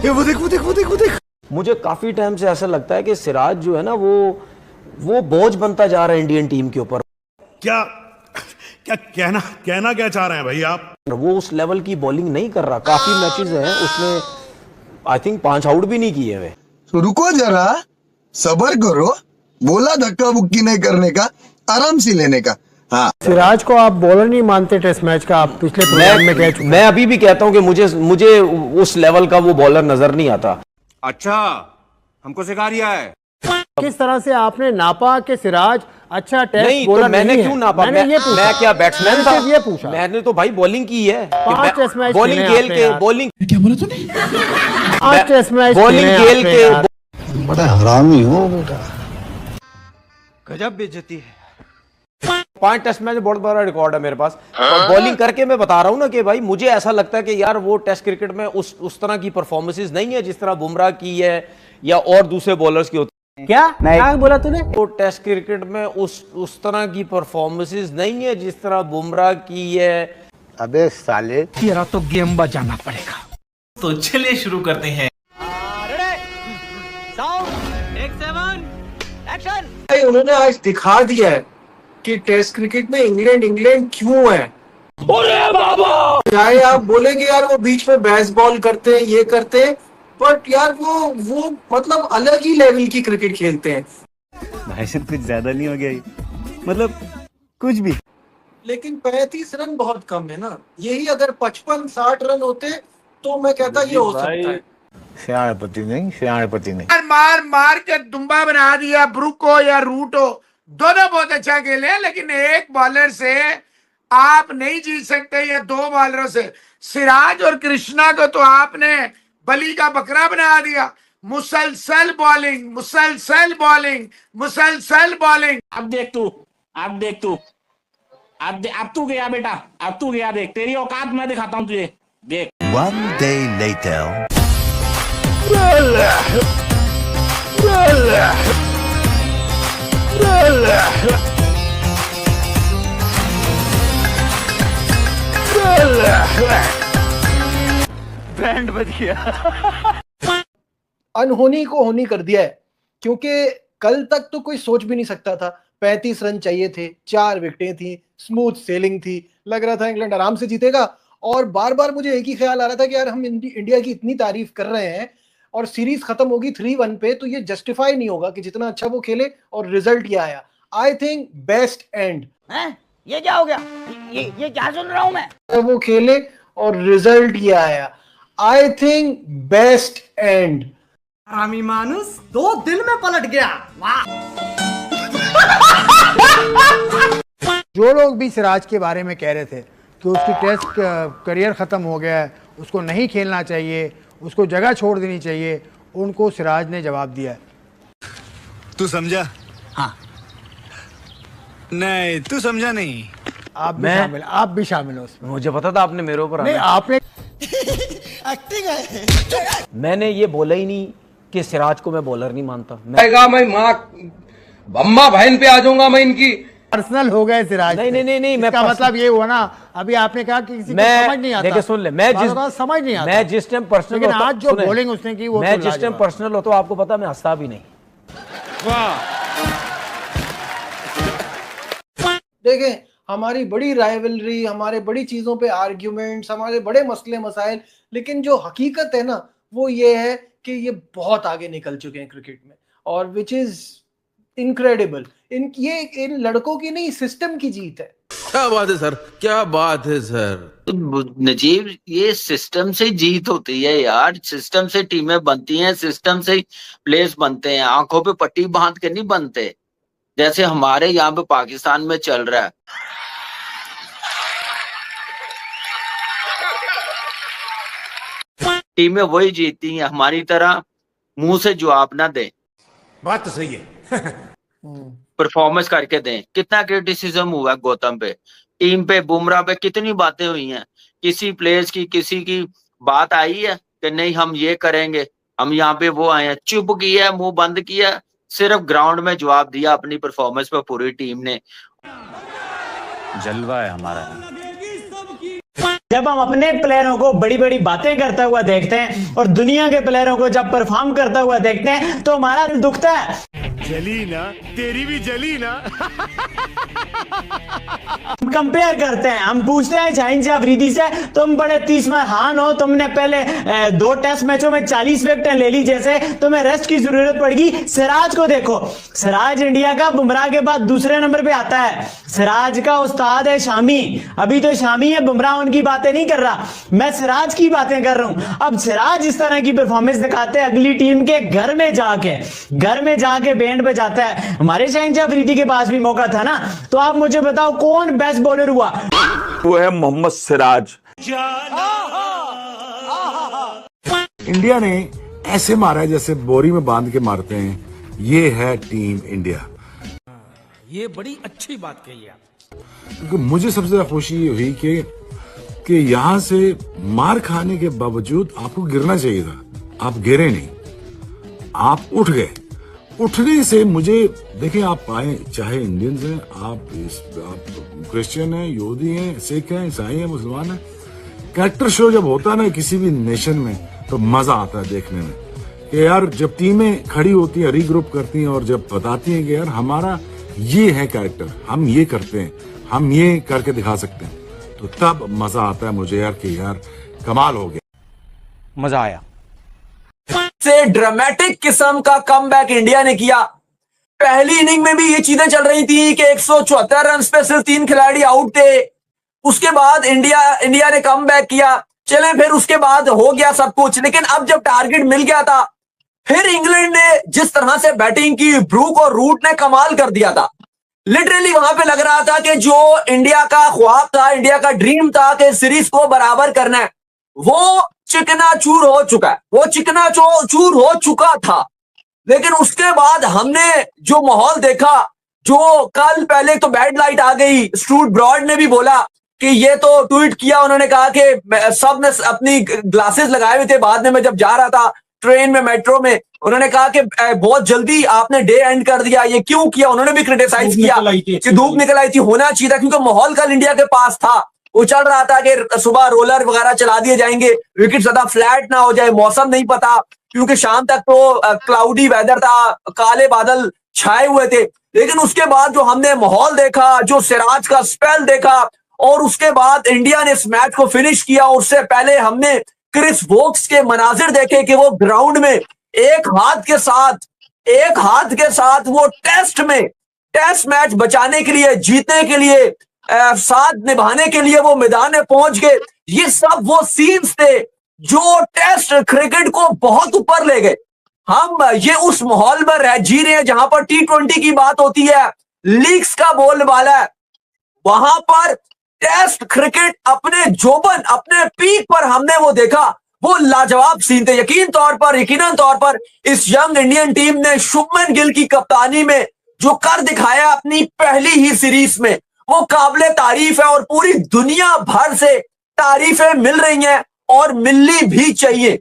वो देख वो देख वो देख वो देख। मुझे काफी टाइम से ऐसा लगता है कि सिराज जो है ना वो बोझ बनता जा रहा है इंडियन टीम के ऊपर। क्या क्या कहना क्या चाह रहे हैं भाई आप? वो उस लेवल की बॉलिंग नहीं कर रहा। काफी मैचेस हैं उसने आई थिंक 5 आउट भी नहीं किए हुए। तो रुको जरा, सबर करो। बोला धक्का बुक्की नहीं करने का, आराम से लेने का। हाँ, सिराज को आप बॉलर नहीं मानते टेस्ट मैच का, आप पिछले प्रोग्राम में कह चुके। मैं अभी भी कहता हूं कि मुझे उस लेवल का वो बॉलर नजर नहीं आता। अच्छा, हमको सिखा रिया है। किस तरह से आपने नापा कि सिराज अच्छा टेस्ट नहीं बॉलर तो मैंने नहीं क्यों है? नापा? मैंने ये पूछा। मैं क्या बैट्समैन था? ये पूछा मैंने तो भाई बॉलिंग की है। 5 टेस्ट मैच बॉलिंग खेल के बॉलिंग क्या बोला तूने? 5 टेस्ट मैच बॉलिंग खेल के बड़ा हरामी हो बेटा। गजब बेइज्जती है। 5 टेस्ट मैच बहुत बड़ा रिकॉर्ड है मेरे पास। और बॉलिंग करके मैं बता रहा हूं ना कि भाई मुझे ऐसा लगता है कि यार वो टेस्ट क्रिकेट में उस तरह की परफॉर्मेंसेस नहीं है जिस तरह बुमराह की है या और दूसरे बॉलर्स की होती है। क्या बोला तूने? वो टेस्ट क्रिकेट में उस तरह की परफॉर्मेंसेस नहीं है जिस तरह बुमराह की है। अबे साले, तेरा तो गेम बजाना पड़ेगा। तो चलिए शुरू करते हैं। भाई उन्होंने आज दिखा दिया है कि टेस्ट क्रिकेट में इंग्लैंड क्यों है। अरे बाबा, चाहे आप बोले कि यार वो बीच में बेसबॉल करते हैं, ये करते हैं, बट यार वो मतलब अलग ही लेवल की क्रिकेट खेलते हैं। भाई कुछ ज्यादा नहीं हो गया ये? मतलब कुछ भी। लेकिन 35 रन बहुत कम है ना। यही अगर 55-60 रन होते तो मैं कहता ये हो सकता है। सियाणपति नहीं। मार के दुम्बा बना दिया। ब्रुको या रूटो दोनों बहुत अच्छा खेले, लेकिन एक बॉलर से आप नहीं जीत सकते या 2 बॉलरों से। सिराज और कृष्णा को तो आपने बलि का बकरा बना दिया। मुसलसल बॉलिंग। अब देख तू अब तू गया बेटा, अब तू गया। देख तेरी औकात मैं दिखाता हूँ तुझे, देख। One day later. बैंड बज गया। अनहोनी को होनी कर दिया है, क्योंकि कल तक तो कोई सोच भी नहीं सकता था। 35 रन चाहिए थे, 4 विकेटें थी, स्मूथ सेलिंग थी, लग रहा था इंग्लैंड आराम से जीतेगा। और बार बार मुझे एक ही ख्याल आ रहा था कि यार हम इंडिया की इतनी तारीफ कर रहे हैं और सीरीज खत्म होगी 3-1 पे, तो ये जस्टिफाई नहीं होगा कि जितना अच्छा वो खेले और रिजल्ट ये आया। I think best and. ये क्या हो गया? ये क्या सुन रहा हूं मैं? वो खेले और रिजल्ट ये आया। I think best and. हरामी मानुस 2 दिन में पलट गया। वाह। जो लोग भी सिराज के बारे में कह रहे थे कि उसकी टेस्ट करियर खत्म हो गया है, उसको नहीं खेलना चाहिए, उसको जगह छोड़ देनी चाहिए, उनको सिराज ने जवाब दिया है। तू समझा? हाँ। नहीं तू समझा नहीं। आप भी शामिल हो उसमें। मुझे पता था आपने मेरे ऊपर नहीं, आपने मैंने ये बोला ही नहीं कि सिराज को मैं बॉलर नहीं मानता। मैं माँ अम्मा बहन पे आ जाऊंगा मैं इनकी। पर्सनल हो गए सिराज। नहीं इसका मतलब ये हुआ ना, अभी आपने कहा कि किसी को समझ नहीं आता। देखिए सुन ले, मैं जिस टाइम पर्सनल, लेकिन आज जो बॉलिंग उसने की वो मैं जिस टाइम पर्सनल होता हूं, आपको पता मैं हंसता भी नहीं। देखें, हमारी बड़ी राइवलरी, हमारे बड़ी चीजों पे आर्ग्यूमेंट्स, हमारे बड़े मसले मसाइल, लेकिन जो हकीकत है ना वो ये है कि ये बहुत आगे निकल चुके हैं क्रिकेट में, और विच इज इनक्रेडिबल। इन लड़कों की नहीं, सिस्टम की जीत है। क्या बात है सर, क्या बात है सर। नजीब, ये सिस्टम से जीत होती है यार। सिस्टम से टीमें बनती हैं, सिस्टम से प्लेयर्स बनते हैं। आंखों पे पट्टी बांध के नहीं बनते, जैसे हमारे यहाँ पे पाकिस्तान में चल रहा है। टीमें वही जीतती हैं, हमारी तरह मुंह से जवाब ना दें। बात तो सही है। परफॉर्मेंस करके दें। कितना क्रिटिसिज्म हुआ है गौतम पे, टीम पे, बुमराह पे, कितनी बातें हुई हैं। किसी प्लेयर्स की, किसी की बात आई है कि नहीं हम ये करेंगे, हम यहाँ पे वो आए हैं? चुप किया, मुंह बंद किया, सिर्फ ग्राउंड में जवाब दिया अपनी परफॉर्मेंस पे पूरी टीम ने। जलवा है हमारा। जब हम अपने प्लेयरों को बड़ी बड़ी बातें करता हुआ देखते हैं और दुनिया के प्लेयरों को जब परफॉर्म करता हुआ देखते हैं तो हमारा दिल दुखता है। जली ना, तेरी भी जली ना। हम कंपेयर करते हैं, हम पूछते हैं शाहीन से अफरीदी से, तुम बड़े 30 महान हो, तुमने पहले 2 टेस्ट मैचों में 40 विकेटें ले ली, जैसे तुम्हें रेस्ट की जरूरत पड़ेगी। सिराज को देखो, सिराज इंडिया का बुमराह के बाद दूसरे नंबर पे आता है। सिराज का उस्ताद है शामी, अभी तो शामी है, बुमराह उनकी बातें नहीं कर रहा, मैं सिराज की बातें कर रहा हूं। अब सिराज इस तरह की परफॉर्मेंस दिखाते हैं अगली टीम के घर में जाके बैंड बजाता है। हमारे शाहीन से अफरीदी के पास भी मौका था ना, तो आप मुझे बताओ कौन बेस्ट बॉलर हुआ? वो है मोहम्मद सिराज। इंडिया ने ऐसे मारा है जैसे बोरी में बांध के मारते हैं। ये है टीम इंडिया। ये बड़ी अच्छी बात कही है। क्योंकि मुझे सबसे ज्यादा खुशी ये हुई कि यहां से मार खाने के बावजूद आपको गिरना चाहिए था, आप गिरे नहीं, आप उठ गए। उठने से मुझे देखें, आप आए, चाहे इंडियंस हैं, आप क्रिश्चियन हैं, यहूदी हैं, सिख हैं, ईसाई हैं, मुसलमान हैं, कैरेक्टर शो जब होता है ना किसी भी नेशन में तो मजा आता है देखने में कि यार जब टीमें खड़ी होती हैं, रीग्रुप करती हैं और जब बताती हैं कि यार हमारा ये है कैरेक्टर, हम ये करते हैं, हम ये करके दिखा सकते हैं, तो तब मजा आता है मुझे यार कि यार कमाल हो गया, मजा आया। से ड्रामेटिक किस्म का कमबैक इंडिया ने किया। पहली इनिंग में भी ये चीजें चल रही थी कि 174 रन पे सिर्फ 3 खिलाड़ी आउट थे। उसके बाद इंडिया ने कमबैक किया, चले फिर उसके बाद हो गया सब कुछ। लेकिन अब जब टारगेट मिल गया था, फिर इंग्लैंड ने जिस तरह से बैटिंग की, ब्रूक और रूट ने कमाल कर दिया था। लिटरली वहां पे लग रहा था कि जो इंडिया का ख्वाब था, इंडिया का ड्रीम था कि सीरीज को बराबर करना है, वो चिकनाचूर हो चुका है, वो चिकनाचूर हो चुका था। लेकिन उसके बाद हमने जो माहौल देखा, जो कल पहले तो बैड लाइट आ गई, स्टूअर्ट ब्रॉड ने भी बोला कि ये तो ट्वीट किया, उन्होंने कहा कि सब ने अपनी ग्लासेस लगाए हुए थे। बाद में मैं जब जा रहा था ट्रेन में, मेट्रो में, उन्होंने कहा कि बहुत जल्दी आपने डे एंड कर दिया, ये क्यों किया? उन्होंने भी क्रिटिसाइज किया कि धूप निकल आई थी, होना चाहिए था, क्योंकि माहौल कल इंडिया के पास था। वो चल रहा था कि सुबह रोलर वगैरह चला दिए जाएंगे, विकेट ज्यादा फ्लैट ना हो जाए, मौसम नहीं पता, क्योंकि शाम तक तो क्लाउडी वेदर था, काले बादल छाए हुए थे। लेकिन उसके बाद जो हमने माहौल देखा, जो सिराज का स्पेल देखा, और उसके बाद इंडिया ने इस मैच को फिनिश किया। उससे पहले हमने क्रिस वोक्स के मनाजिर देखे कि वो ग्राउंड में एक हाथ के साथ वो टेस्ट मैच बचाने के लिए, जीतने के लिए, साथ निभाने के लिए वो मैदान में पहुंच गए। ये सब वो सीन्स थे जो टेस्ट क्रिकेट को बहुत ऊपर ले गए। हम ये उस माहौल में जी रहे हैं जहां पर T20 की बात होती है, लीग्स का बोलबाला है, वहां पर टेस्ट क्रिकेट अपने जोबन, अपने पीक पर हमने वो देखा, वो लाजवाब सीन थे। यकीनन तौर पर इस यंग इंडियन टीम ने शुभमन गिल की कप्तानी में जो कर दिखाया अपनी पहली ही सीरीज में, वो काबिले तारीफ है और पूरी दुनिया भर से तारीफें मिल रही हैं और मिलनी भी चाहिए।